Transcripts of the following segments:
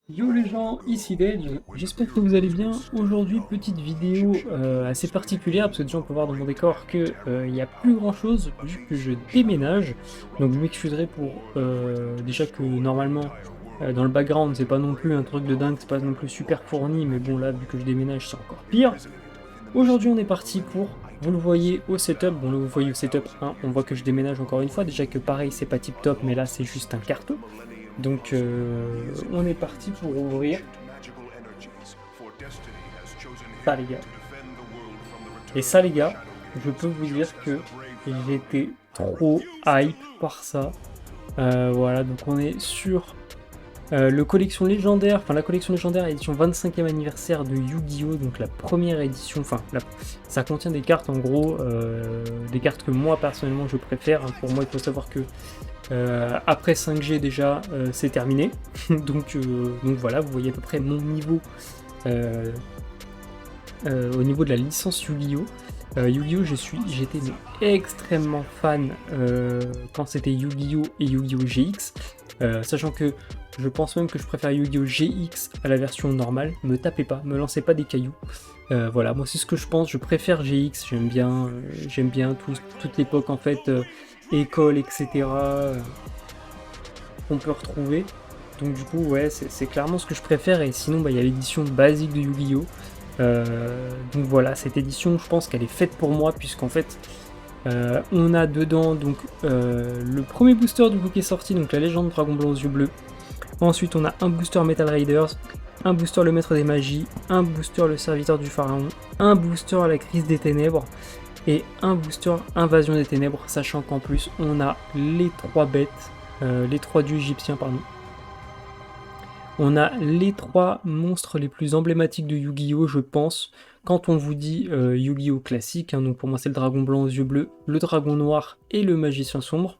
Yo les gens, ici Dedge, j'espère que vous allez bien. Aujourd'hui, petite vidéo assez particulière parce que déjà on peut voir dans mon décor que il n'y a plus grand chose vu que je déménage. Donc je m'excuserai pour déjà que normalement dans le background c'est pas non plus un truc de dingue, c'est pas non plus super fourni, mais bon là vu que je déménage c'est encore pire. Aujourd'hui on est parti pour, vous le voyez au setup, bon là vous voyez au setup 1, on voit que je déménage encore une fois, déjà que pareil c'est pas tip top mais là c'est juste un carton. Donc on est parti pour ouvrir ça les gars. Et ça les gars, je peux vous dire que j'étais trop hype par ça. Voilà, donc on est sur le collection légendaire, enfin la collection légendaire édition 25e anniversaire de Yu-Gi-Oh! Donc la première édition, ça contient des cartes en gros, des cartes que moi personnellement je préfère. Pour moi il faut savoir que après 5G déjà c'est terminé. donc voilà, vous voyez à peu près mon niveau euh, au niveau de la licence Yu-Gi-Oh! Yu-Gi-Oh! J'étais extrêmement fan quand c'était Yu-Gi-Oh! Et Yu-Gi-Oh! GX, sachant que je pense même que je préfère Yu-Gi-Oh! GX à la version normale. Me tapez pas, me lancez pas des cailloux. Voilà, moi c'est ce que je pense, je préfère GX, j'aime bien toute l'époque en fait, école, etc. Qu'on peut retrouver. Donc du coup, ouais, c'est clairement ce que je préfère. Et sinon, bah, il y a l'édition basique de Yu-Gi-Oh! Donc voilà, cette édition, je pense qu'elle est faite pour moi, puisqu'en fait, on a dedans donc le premier booster du coup qui est sorti, donc la légende Dragon Blanc aux yeux bleus. Ensuite, on a un booster Metal Raiders, un booster le Maître des Magies, un booster le Serviteur du Pharaon, un booster la Crise des Ténèbres et un booster Invasion des Ténèbres, sachant qu'en plus, on a les trois bêtes, les trois dieux égyptiens, pardon. On a les trois monstres les plus emblématiques de Yu-Gi-Oh! Je pense. Quand on vous dit Yu-Gi-Oh! Classique, hein, donc pour moi c'est le dragon blanc aux yeux bleus, le dragon noir et le magicien sombre.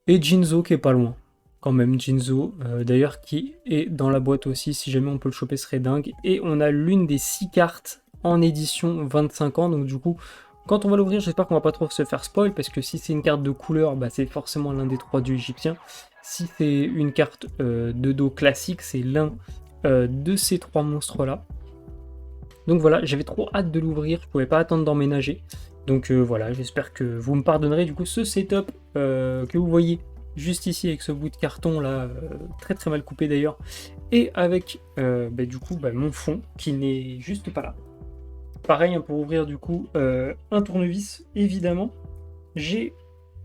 Et Jinzo qui est pas loin. Quand même, Jinzo, d'ailleurs, qui est dans la boîte aussi, si jamais on peut le choper, ce serait dingue. Et on a l'une des 6 cartes en édition 25 ans, donc du coup, quand on va l'ouvrir, j'espère qu'on va pas trop se faire spoil, parce que si c'est une carte de couleur, bah, c'est forcément l'un des trois dieux égyptiens. Si c'est une carte de dos classique, c'est l'un de ces trois monstres-là. Donc voilà, j'avais trop hâte de l'ouvrir, je pouvais pas attendre d'emménager. Donc voilà, j'espère que vous me pardonnerez du coup ce setup que vous voyez juste ici avec ce bout de carton là, très très mal coupé d'ailleurs, et avec du coup mon fond qui n'est juste pas là. Pareil hein, pour ouvrir du coup un tournevis, évidemment. J'ai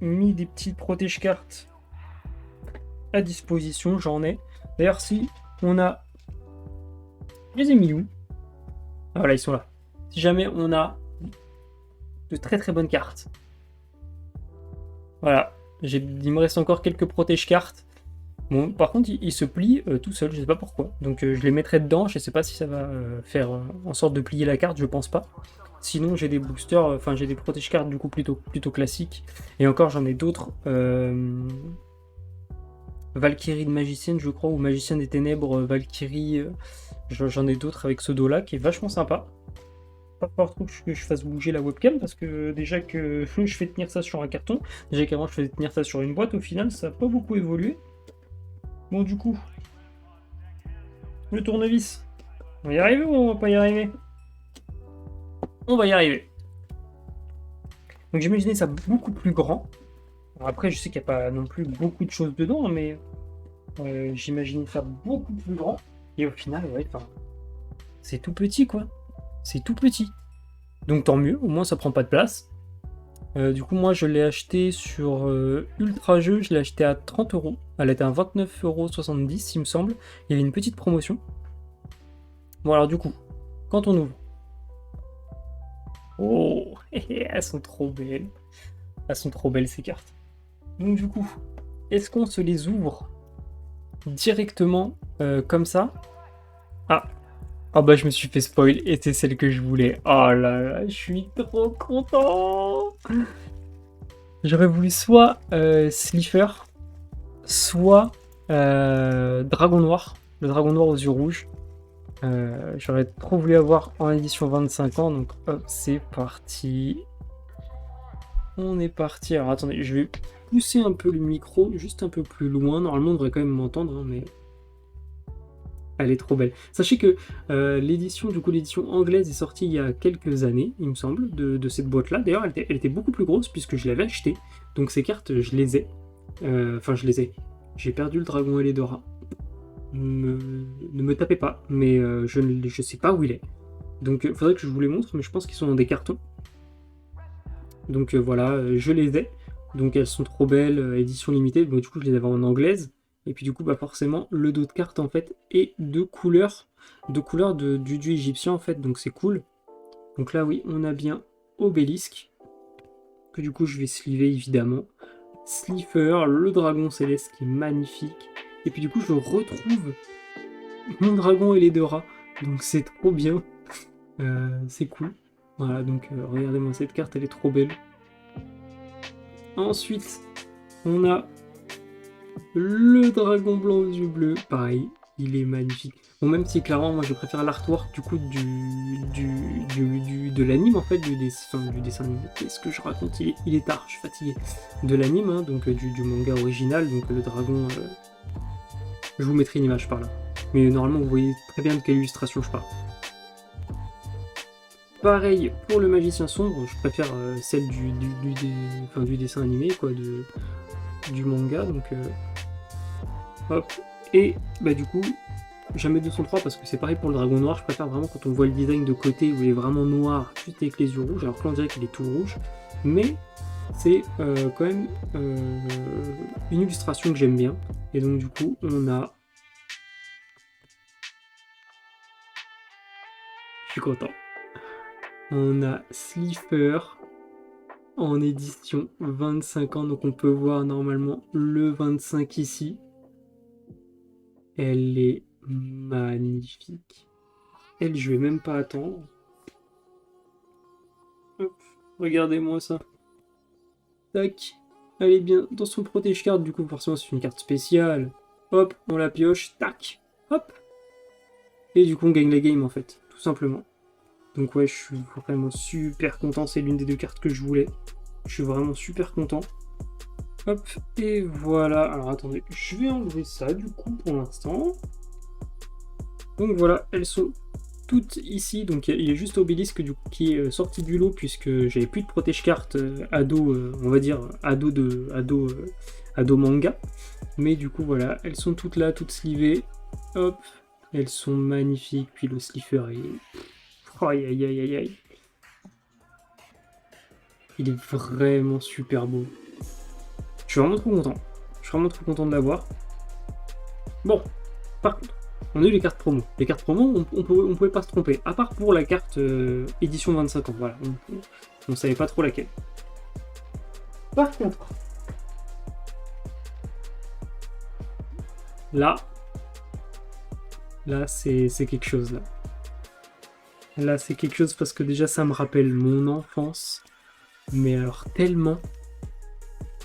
mis des petites protège-cartes à disposition, j'en ai. D'ailleurs si on a... Je les ai mis où? Ah voilà, ils sont là. Si jamais on a de très très bonnes cartes. Voilà, il me reste encore quelques protège-cartes. Bon, par contre, il se plie tout seul, je sais pas pourquoi. Donc je les mettrai dedans, je sais pas si ça va faire en sorte de plier la carte, je pense pas. Sinon, j'ai des boosters, enfin j'ai des protège-cartes du coup plutôt classiques. Et encore, j'en ai d'autres. Valkyrie de magicienne, je crois, ou magicien des ténèbres, Valkyrie. J'en ai d'autres avec ce dos-là qui est vachement sympa. Pas falloir trop que je fasse bouger la webcam parce que déjà que je fais tenir ça sur un carton, déjà qu'avant je faisais tenir ça sur une boîte, au final ça n'a pas beaucoup évolué. Bon du coup, le tournevis, on va y arriver ou on va pas y arriver? On va y arriver. Donc j'imaginais ça beaucoup plus grand. Alors après je sais qu'il n'y a pas non plus beaucoup de choses dedans, mais j'imaginais ça beaucoup plus grand. Et au final, ouais, c'est tout petit quoi. C'est tout petit. Donc tant mieux, au moins ça prend pas de place. Du coup, moi je l'ai acheté sur Ultra Jeu, je l'ai acheté à 30 euros. Elle était à 29,70 €, il me semble. Il y avait une petite promotion. Bon, alors du coup, quand on ouvre. Oh, elles sont trop belles. Elles sont trop belles ces cartes. Donc, du coup, est-ce qu'on se les ouvre directement comme ça? Ah, ah bah je me suis fait spoil et c'est celle que je voulais. Oh là là, je suis trop content. J'aurais voulu soit Slifer, soit Dragon Noir, le Dragon Noir aux yeux rouges. J'aurais trop voulu avoir en édition 25 ans, donc hop, c'est parti. On est parti. Alors attendez, je vais pousser un peu le micro, juste un peu plus loin. Normalement, on devrait quand même m'entendre, hein, mais Elle est trop belle. Sachez que l'édition anglaise est sortie il y a quelques années, il me semble, de cette boîte-là. D'ailleurs, elle était beaucoup plus grosse puisque je l'avais achetée. Donc ces cartes, je les ai. Enfin, je les ai. J'ai perdu le dragon et les Dora. Ne me tapez pas, mais je sais pas où il est. Donc il faudrait que je vous les montre, mais je pense qu'ils sont dans des cartons. Donc voilà, je les ai. Donc elles sont trop belles, édition limitée. Bon, du coup, je les avais en anglaise. Et puis du coup, bah forcément, le dos de carte en fait est de couleur du égyptien en fait, donc c'est cool. Donc là, oui, on a bien Obélisque, que du coup je vais sleever évidemment. Slifer, le dragon céleste qui est magnifique. Et puis du coup, je retrouve mon dragon et les deux rats, donc c'est trop bien. C'est cool. Voilà, donc regardez-moi cette carte, elle est trop belle. Ensuite, on a le dragon blanc aux yeux bleus, pareil, il est magnifique. Bon, même si clairement, moi je préfère l'artwork du coup de l'anime en fait, du dessin animé. Qu'est-ce que je raconte, il est tard, je suis fatigué. De l'anime, hein, donc du manga original, donc le dragon. Je vous mettrai une image par là. Mais normalement, vous voyez très bien de quelle illustration je parle. Pareil pour le magicien sombre, je préfère celle du dessin animé, quoi, du manga, donc hop. Et bah du coup, jamais 203 parce que c'est pareil pour le dragon noir, je préfère vraiment quand on voit le design de côté où il est vraiment noir, juste avec les yeux rouges, alors que là on dirait qu'il est tout rouge, mais c'est quand même une illustration que j'aime bien, et donc du coup on a... Je suis content. On a Slifer en édition 25 ans, donc on peut voir normalement le 25 ici. Elle est magnifique. Elle, je vais même pas attendre. Hop, regardez-moi ça. Tac. Elle est bien dans son protège-carte, du coup forcément c'est une carte spéciale. Hop, on la pioche, tac, hop. Et du coup on gagne la game en fait, tout simplement. Donc ouais, je suis vraiment super content, c'est l'une des deux cartes que je voulais. Je suis vraiment super content. Hop, et voilà. Alors attendez, je vais enlever ça du coup pour l'instant. Donc voilà, elles sont toutes ici. Donc il y a juste Obélisque du coup qui est sorti du lot puisque j'avais plus de protège-carte ado, on va dire ado manga. Mais du coup voilà, elles sont toutes là, toutes slivées. Hop, elles sont magnifiques. Puis le slipper est... Aïe aïe aïe aïe aïe. Il est vraiment super beau. Je suis vraiment trop content. Je suis vraiment trop content de l'avoir. Bon, par contre, on a eu les cartes promo. Les cartes promo, on pouvait pas se tromper. À part pour la carte édition 25 ans. Voilà, on savait pas trop laquelle. Par contre, là c'est quelque chose là. Là, c'est quelque chose parce que déjà, ça me rappelle mon enfance. Mais alors, tellement.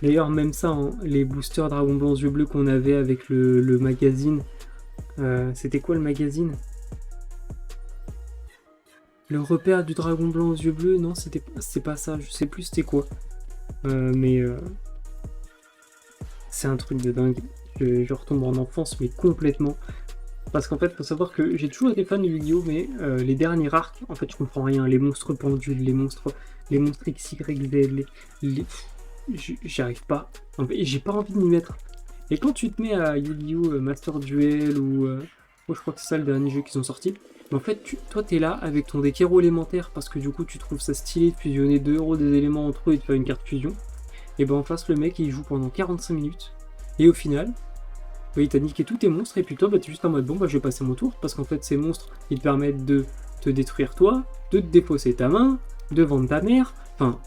D'ailleurs, même ça, hein, les boosters Dragon Blanc yeux bleus qu'on avait avec le magazine. C'était quoi le magazine? Le repère du Dragon Blanc aux yeux bleus? Non, c'est pas ça. Je sais plus c'était quoi. Mais c'est un truc de dingue. Je retombe en enfance, mais complètement. Parce qu'en fait, faut savoir que j'ai toujours été fan de Yu-Gi-Oh! Mais les derniers arcs, en fait, je comprends rien. Les monstres pendules, les monstres XYZ, j'y arrive pas. En fait, j'ai pas envie de m'y mettre. Et quand tu te mets à Yu-Gi-Oh! Master Duel ou... je crois que c'est ça le dernier jeu qu'ils ont sorti. Mais en fait, toi, t'es là avec ton deck héros élémentaire parce que du coup, tu trouves ça stylé de fusionner 2 héros des éléments entre eux et de faire une carte fusion. Et ben en face, le mec, il joue pendant 45 minutes. Et au final... Oui, t'as niqué tous tes monstres et puis toi, bah, t'es juste en mode bon, bah, je vais passer mon tour parce qu'en fait, ces monstres, ils te permettent de te détruire toi, de te défausser ta main, de vendre ta mère. Enfin,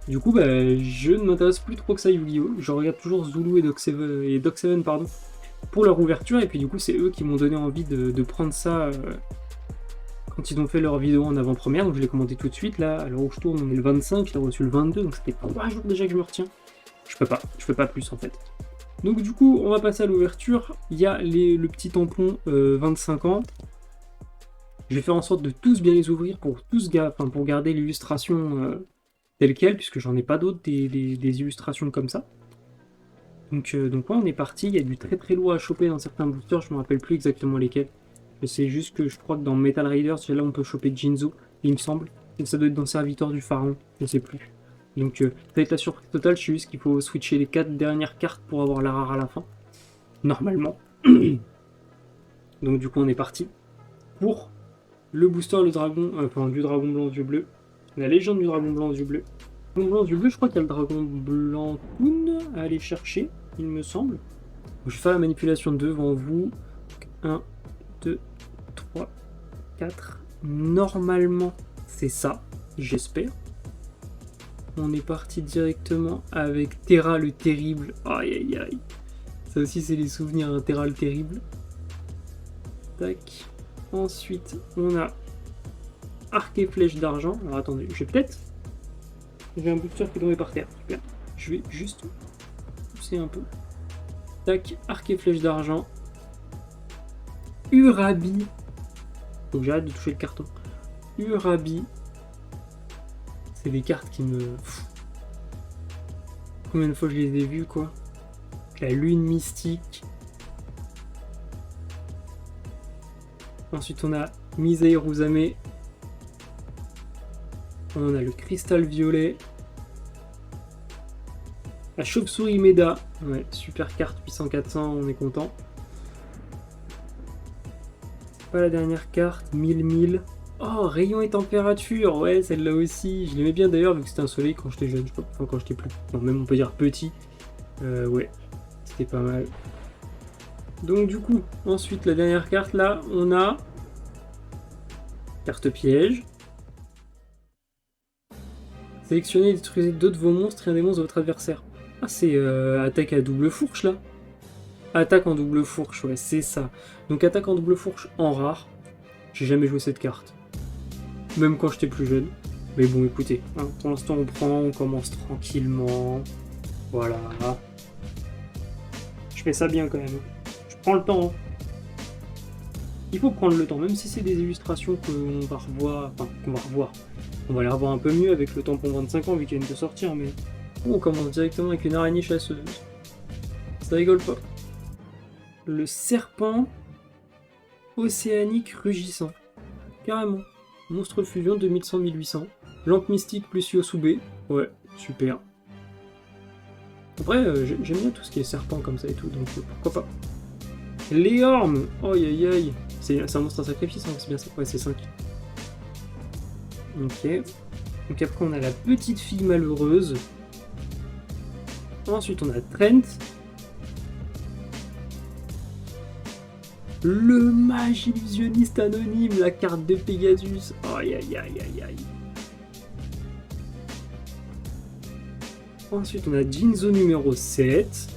du coup, bah, je ne m'intéresse plus trop que ça Yu-Gi-Oh! Je regarde toujours Zulu et Doc7 pardon, pour leur ouverture et puis du coup, c'est eux qui m'ont donné envie de prendre ça quand ils ont fait leur vidéo en avant-première. Donc je l'ai commandé tout de suite. Là, à l'heure où je tourne, on est le 25, je l'ai reçu le 22, donc c'était 3 jours déjà que je me retiens. Je peux pas plus en fait. Donc du coup, on va passer à l'ouverture. Il y a le petit tampon 25 ans. Je vais faire en sorte de tous bien les ouvrir pour garder l'illustration telle quelle, puisque j'en ai pas d'autres des illustrations comme ça. Donc ouais, on est parti. Il y a du très très lourd à choper dans certains boosters. Je me rappelle plus exactement lesquels. Je sais juste que je crois que dans Metal Raiders, là on peut choper Jinzo, il me semble. Et ça doit être dans Serviteur du Pharaon, je sais plus. Donc ça va être la surprise totale. Je sais juste qu'il faut switcher les 4 dernières cartes pour avoir la rare à la fin. Normalement. Donc du coup on est parti pour le booster du dragon blanc aux yeux bleus. La légende du dragon blanc aux yeux bleus. Le dragon blanc aux yeux bleus, je crois qu'il y a le dragon blanc Toon à aller chercher, il me semble. Je fais la manipulation devant vous. 1, 2, 3, 4. Normalement, c'est ça, j'espère. On est parti directement avec Terra le terrible. Aïe aïe aïe. Ça aussi, c'est les souvenirs, hein, Terra le terrible. Tac. Ensuite, on a Arc et Flèche d'argent. Alors attendez, je vais peut-être. J'ai un booster qui est tombé par terre. Super. Je vais juste pousser un peu. Tac, Arc et Flèche d'argent. Urabi. Donc j'arrête de toucher le carton. Urabi. C'est des cartes qui me... Combien de fois je les ai vues, quoi. La lune mystique. Ensuite, on a Misei Ruzame. On a le cristal violet. La chauve-souris Meda. Ouais, super carte, puissant 400, on est content. Pas la dernière carte, 1000. Oh, rayon et température. Ouais, celle-là aussi. Je l'aimais bien d'ailleurs, vu que c'était un soleil quand j'étais jeune. Je sais pas, enfin, quand j'étais plus... Non, même on peut dire petit. Ouais, c'était pas mal. Donc du coup, ensuite la dernière carte là, on a carte piège. Sélectionnez et détruisez d'autres de vos monstres et un des monstres de votre adversaire. Ah, c'est attaque à double fourche là. Attaque en double fourche, ouais, c'est ça. Donc attaque en double fourche en rare. J'ai jamais joué cette carte. Même quand j'étais plus jeune. Mais bon, écoutez, hein, pour l'instant on prend, on commence tranquillement. Voilà. Je fais ça bien quand même. Prends le temps. Il faut prendre le temps, même si c'est des illustrations qu'on va revoir. Enfin, qu'on va revoir. On va les revoir un peu mieux avec le tampon 25 ans vu qu'il vient de sortir, mais on commence directement avec une araignée chasseuse. Ça rigole pas. Le serpent océanique rugissant. Carrément. Monstre fusion 2100-1800. Lampe mystique plus Yosuke. Ouais, super. Après, j'aime bien tout ce qui est serpent comme ça et tout, donc pourquoi pas. Léorme. Aïe aïe aïe. C'est un monstre à sacrifice, hein, c'est bien ça. Ouais, c'est 5. Ok. Donc après, on a la petite fille malheureuse. Ensuite, on a Trent. Le mage illusionniste anonyme, la carte de Pegasus. Aïe aïe aïe aïe aïe. Ensuite, on a Jinzo numéro 7.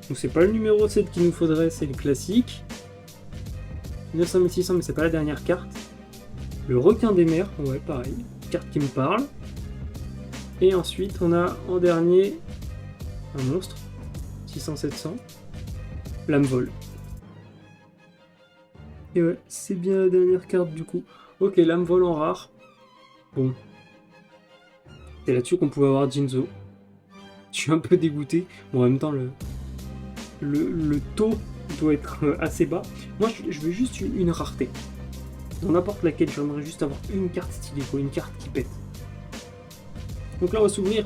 Donc c'est pas le numéro 7 qu'il nous faudrait, c'est le classique. 900-1600, mais c'est pas la dernière carte. Le requin des mers, ouais, pareil. Carte qui me parle. Et ensuite, on a en dernier un monstre. 600-700. Lame vol. Et ouais, c'est bien la dernière carte du coup. Ok, lame vol en rare. Bon. C'est là-dessus qu'on pouvait avoir Jinzo. Je suis un peu dégoûté. Bon, en même temps, le taux doit être assez bas. Moi, je veux juste une rareté. Dans n'importe laquelle, j'aimerais juste avoir une carte stylée, quoi, une carte qui pète. Donc là, on va s'ouvrir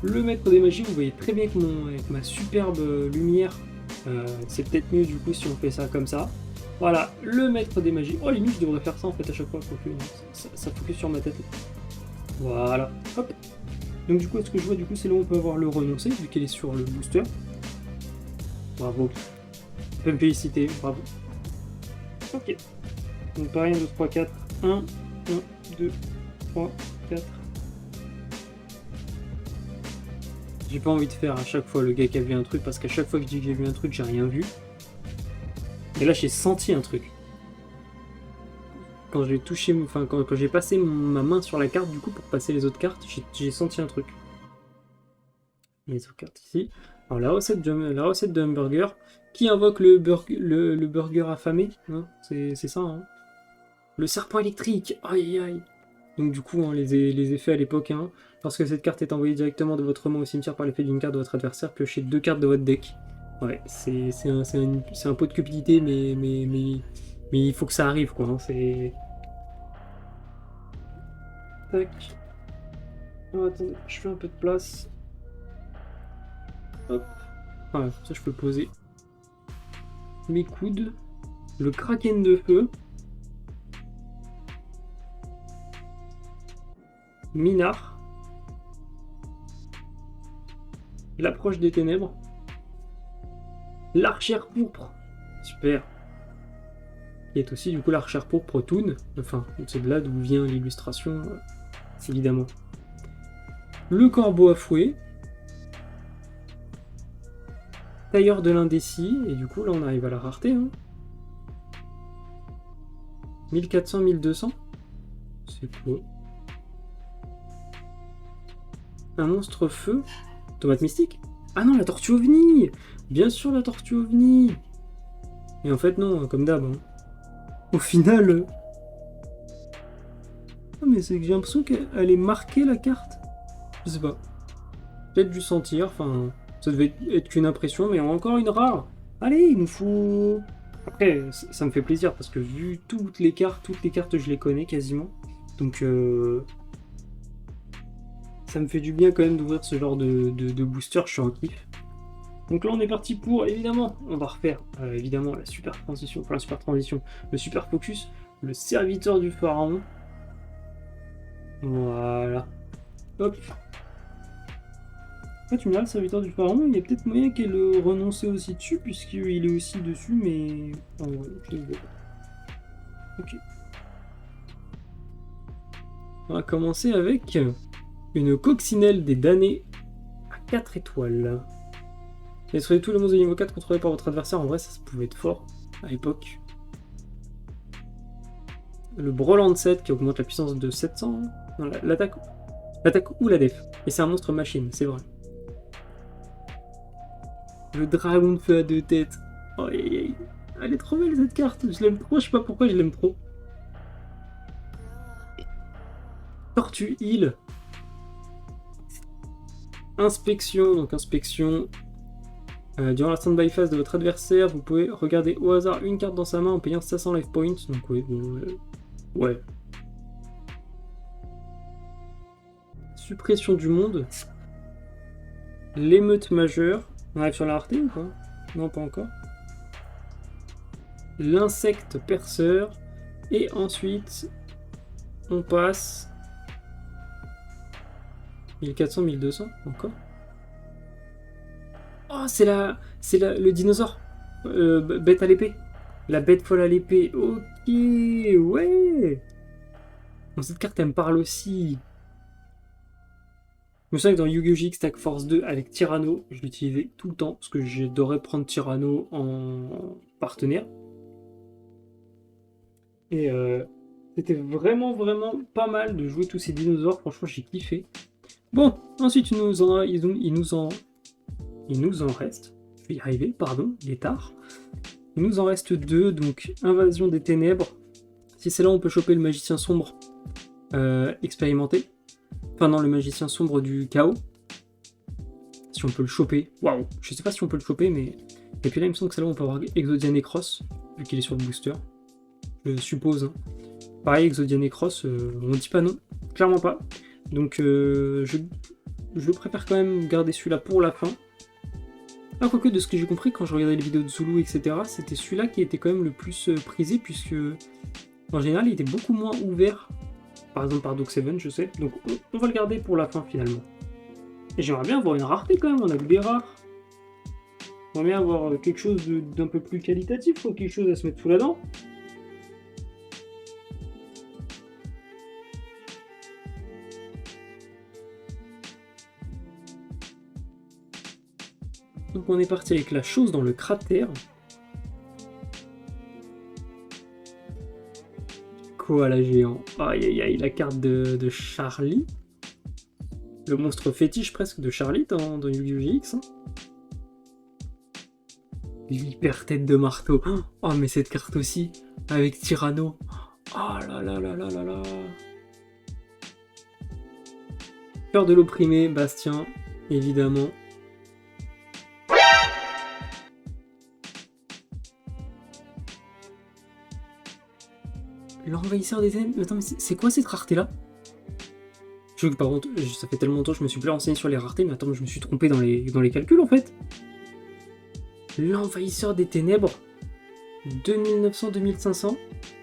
le maître des magies. Vous voyez très bien que avec ma superbe lumière, c'est peut-être mieux du coup si on fait ça comme ça. Voilà, le maître des magies. Oh, limite, je devrais faire ça en fait à chaque fois. Ça focus sur ma tête. Voilà, hop. Donc du coup, ce que je vois, du coup, c'est là où on peut avoir le renoncé, vu qu'elle est sur le booster. Bravo. On peut me féliciter, bravo. Ok. Donc pareil, 1, 2, 3, 4. 1, 1, 2, 3, 4. J'ai pas envie de faire à chaque fois le gars qui a vu un truc, parce qu'à chaque fois que je dis que j'ai vu un truc, j'ai rien vu. Et là, j'ai senti un truc. Quand j'ai touché, enfin quand j'ai passé ma main sur la carte, du coup, pour passer les autres cartes, j'ai senti un truc. Les autres cartes ici. Alors la recette de hamburger qui invoque le burger affamé, hein, c'est ça. Hein. Le serpent électrique, aïe aïe. Donc du coup, hein, les effets à l'époque, hein, lorsque cette carte est envoyée directement de votre main au cimetière par l'effet d'une carte de votre adversaire, piochez 2 cartes de votre deck. Ouais, c'est un pot de cupidité, mais il faut que ça arrive, quoi. Hein, c'est... Tac. Oh, attendez, je fais un peu de place. Hop. Voilà, ça je peux poser mes coudes. Le kraken de feu. Minard. L'approche des ténèbres. L'archère pourpre. Super. Qui est aussi du coup l'archère pourpre Toon. Enfin, c'est de là d'où vient l'illustration, évidemment. Le corbeau à fouet. Tailleur de l'indécis. Et du coup, là, on arrive à la rareté. Hein. 1400, 1200. C'est quoi? Un monstre feu. Tomate mystique. Ah non, la tortue ovni. Bien sûr, la tortue ovni. Et en fait, non, comme d'hab. Hein. Au final... Ah, mais c'est que j'ai l'impression qu'elle est marquée, la carte. Je sais pas. Peut-être dû sentir, enfin... Ça devait être qu'une impression, mais encore une rare. Allez, il nous faut... Après, ça me fait plaisir, parce que vu toutes les cartes, je les connais quasiment. Donc, ça me fait du bien quand même d'ouvrir ce genre de booster, je suis en kiff. Donc là, on est parti pour, évidemment, on va refaire, évidemment, la super transition, enfin la super transition, le super focus, le serviteur du pharaon. Voilà. Hop. Ah, tu me diras, le serviteur du pharaon, il y a peut-être moyen qu'elle renonce aussi dessus, puisqu'il est aussi dessus, mais... Oh, je le vois. Ok. On va commencer avec une coccinelle des damnés à 4 étoiles. Détruisez tous les monstres de niveau 4 contrôlés par votre adversaire. En vrai, ça pouvait être fort à l'époque. Le Broland 7 qui augmente la puissance de 700. Non, l'attaque ou la def. Et c'est un monstre machine, c'est vrai. Le dragon de feu à 2 têtes. Oh, aïe, aïe. Elle est trop belle cette carte. Je l'aime trop, je sais pas pourquoi je l'aime trop. Tortue Heal. Inspection, donc inspection. Durant la stand-by phase de votre adversaire, vous pouvez regarder au hasard une carte dans sa main en payant 500 life points. Donc oui, ouais. Suppression du monde. L'émeute majeure. On arrive sur la rareté ou pas? Non, pas encore. L'insecte perceur. Et ensuite, on passe 1400, 1200 encore. Oh, c'est le dinosaure. Bête à l'épée. La bête folle à l'épée. Ok, ouais. Bon, cette carte, elle me parle aussi. Je me souviens que dans Yu-Gi-Oh! GX Tag Force 2 avec Tyranno, je l'utilisais tout le temps parce que j'adorais prendre Tyranno en partenaire. Et c'était vraiment, vraiment pas mal de jouer tous ces dinosaures. Franchement, j'ai kiffé. Bon, ensuite, il nous en reste. Je vais y arriver, pardon, il est tard. Il nous en reste 2, donc Invasion des Ténèbres. Si c'est là, on peut choper le magicien sombre expérimenté. Enfin non, le magicien sombre du chaos. Si on peut le choper. Waouh, je sais pas si on peut le choper, mais... Et puis là, il me semble que c'est là où on peut avoir Exodia Necros, vu qu'il est sur le booster. Je suppose. Hein. Pareil, Exodia Necros, on dit pas non. Clairement pas. Donc je préfère quand même garder celui-là pour la fin. Ah, quoique, de ce que j'ai compris quand je regardais les vidéos de Zulu, etc., c'était celui-là qui était quand même le plus prisé, puisque en général, il était beaucoup moins ouvert, par exemple par Doc7, je sais. Donc on va le garder pour la fin finalement. Et j'aimerais bien avoir une rareté quand même, on a que des rares. J'aimerais bien avoir quelque chose d'un peu plus qualitatif, quoi, quelque chose à se mettre sous la dent. Donc on est parti avec la chose dans le cratère. Koala géant. Aïe aïe aïe, la carte de Charlie. Le monstre fétiche presque de Charlie dans Yu-Gi-Oh! GX. Hein. L'hyper tête de marteau. Oh mais cette carte aussi, avec Tyranno. Oh là là là là là là. Cœur de l'opprimé, Bastien, évidemment. L'envahisseur des ténèbres. Attends, mais c'est quoi cette rareté-là? Par contre, ça fait tellement longtemps que je me suis plus renseigné sur les raretés, mais attends, je me suis trompé dans les calculs en fait. L'envahisseur des ténèbres. 2900-2500.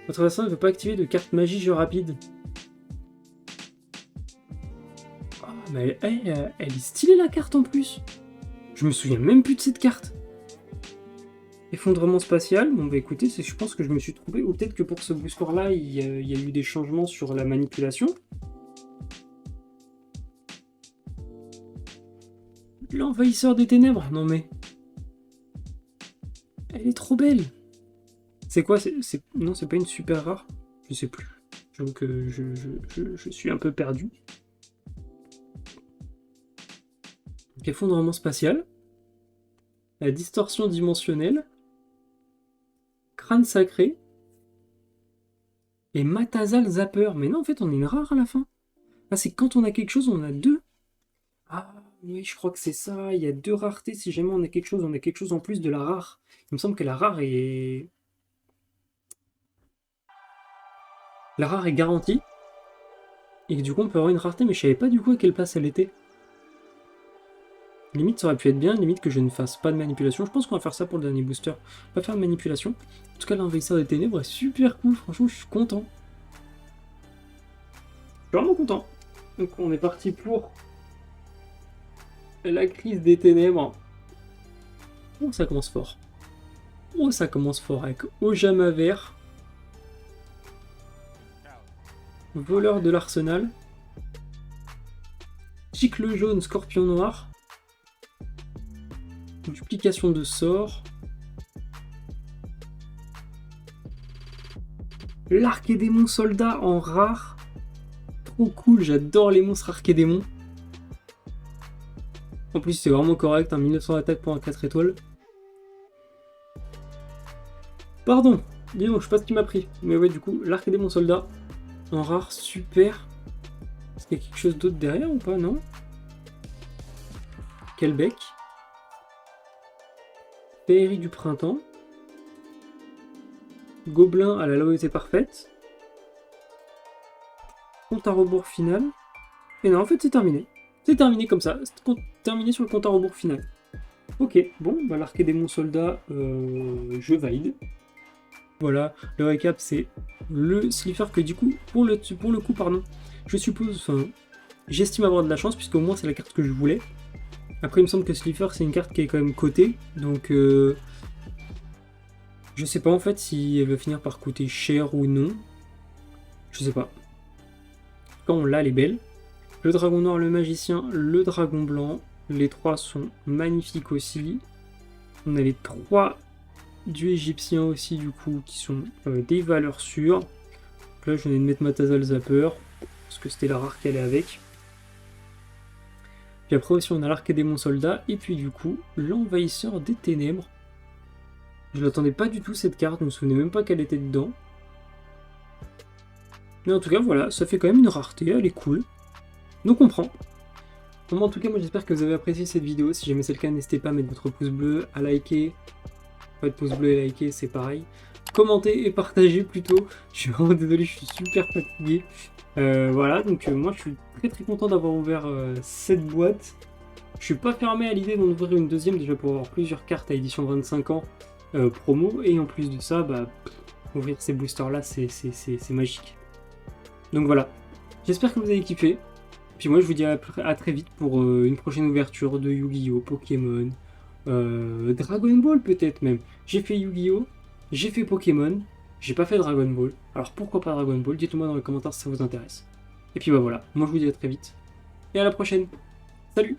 Votre adversaire ne veut pas activer de carte magie jeu rapide. Oh, mais elle est stylée la carte en plus. Je me souviens même plus de cette carte. Effondrement spatial. Bon bah écoutez, je pense que je me suis trompé. Ou peut-être que pour ce booster là, il y a eu des changements sur la manipulation. L'envahisseur des ténèbres. Non mais... Elle est trop belle. C'est quoi? Non, c'est pas une super rare. Je sais plus. Donc je suis un peu perdu. Effondrement spatial. La distorsion dimensionnelle. Crâne sacré. Et Matazal Zapper. Mais non, en fait, on est une rare à la fin. Ah, c'est quand on a quelque chose, on a deux. Ah, oui, je crois que c'est ça. Il y a deux raretés. Si jamais on a quelque chose en plus de la rare. Il me semble que la rare est... La rare est garantie. Et que du coup, on peut avoir une rareté, mais je savais pas du coup à quelle place elle était. Limite, ça aurait pu être bien, limite que je ne fasse pas de manipulation. Je pense qu'on va faire ça pour le dernier booster. Pas faire de manipulation. En tout cas, l'envahisseur des ténèbres est super cool. Franchement, je suis content. Je suis vraiment content. Donc, on est parti pour la crise des ténèbres. Oh, ça commence fort. Oh, ça commence fort avec Ojama vert. Voleur de l'arsenal. Cycle jaune, scorpion noir. Duplication de sorts. L'archédémon soldat en rare. Trop cool, j'adore les monstres archédémons. En plus, c'est vraiment correct, hein, 1900 d'attaque pour un 4 étoiles. Pardon, dis donc, je sais pas ce qui m'a pris. Mais ouais, du coup, l'archédémon soldat en rare, super. Est-ce qu'il y a quelque chose d'autre derrière ou pas? Non. Quel bec. Féerie du printemps. Gobelin à la loyauté parfaite. Compte à rebours final. Et non, en fait, c'est terminé. C'est terminé comme ça. C'est terminé sur le compte à rebours final. Ok, bon, bah, l'archédémon soldat, je valide. Voilà, le récap, c'est le Slifer que du coup, pour le coup, pardon, je suppose, enfin, j'estime avoir de la chance, puisqu'au moins c'est la carte que je voulais. Après, il me semble que Slifer, c'est une carte qui est quand même cotée, donc je sais pas en fait si elle va finir par coûter cher ou non. Je sais pas. Quand on l'a, elle est belle. Le dragon noir, le magicien, le dragon blanc, les trois sont magnifiques aussi. On a les trois du égyptien aussi du coup qui sont des valeurs sûres. Donc là je venais de mettre Matazal Zapper parce que c'était la rare qu'elle est avec. Puis après aussi on a l'archédémon soldat et puis du coup l'envahisseur des ténèbres. Je l'attendais pas du tout cette carte, je me souvenais même pas qu'elle était dedans. Mais en tout cas voilà, ça fait quand même une rareté, elle est cool. Donc on prend. Bon, en tout cas moi j'espère que vous avez apprécié cette vidéo. Si jamais c'est le cas, n'hésitez pas à mettre votre pouce bleu, à liker. Pas de pouce bleu et liker, c'est pareil. Commentez et partagez plutôt. Je suis vraiment désolé, je suis super fatigué. Voilà, donc moi je suis très content d'avoir ouvert cette boîte. Je suis pas fermé à l'idée d'en ouvrir une deuxième, déjà pour avoir plusieurs cartes à édition 25 ans promo. Et en plus de ça, bah, ouvrir ces boosters là, c'est magique. Donc voilà, j'espère que vous avez kiffé. Puis moi je vous dis à très vite pour une prochaine ouverture de Yu-Gi-Oh, Pokémon, Dragon Ball peut-être même. J'ai fait Yu-Gi-Oh, j'ai fait Pokémon, j'ai pas fait Dragon Ball. Alors pourquoi pas Dragon Ball? Dites-le moi dans les commentaires si ça vous intéresse. Et puis bah voilà, moi je vous dis à très vite. Et à la prochaine. Salut!